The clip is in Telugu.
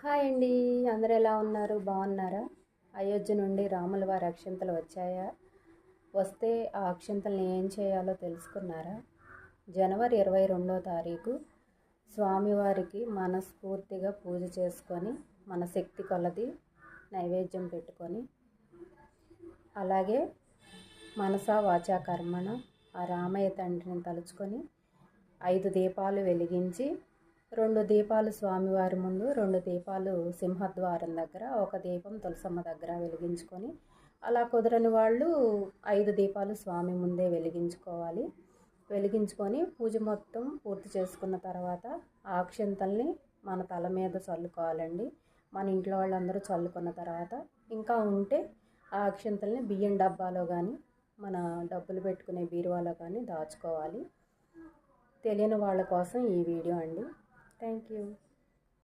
హాయ్ అండి. అందరూ ఎలా ఉన్నారు? బాగున్నారా? అయోధ్య నుండి రాముల వారి అక్షింతలు వచ్చాయా? వస్తే ఆ అక్షింతల్ని ఏం చేయాలో తెలుసుకున్నారా? జనవరి 22వ తారీఖు స్వామివారికి మనస్ఫూర్తిగా పూజ చేసుకొని మన శక్తి కొలది నైవేద్యం పెట్టుకొని, అలాగే మనసా వాచా కర్మణ ఆ రామయ్య తండ్రిని తలుచుకొని 5 దీపాలు వెలిగించి, 2 దీపాలు స్వామివారి ముందు, 2 దీపాలు సింహద్వారం దగ్గర, ఒక దీపం తులసమ్మ దగ్గర వెలిగించుకొని, అలా కుదరని వాళ్ళు 5 దీపాలు స్వామి ముందే వెలిగించుకోవాలి. వెలిగించుకొని పూజ మొత్తం పూర్తి చేసుకున్న తర్వాత ఆ అక్షింతల్ని మన తల మీద చల్లుకోవాలండి. మన ఇంట్లో వాళ్ళందరూ చల్లుకున్న తర్వాత ఇంకా ఉంటే ఆ అక్షింతల్ని బియ్యం డబ్బాలో కానీ, మన డబ్బులు పెట్టుకునే బీరువాలో కానీ దాచుకోవాలి. తెలియని వాళ్ళ కోసం ఈ వీడియో అండి. Thank you.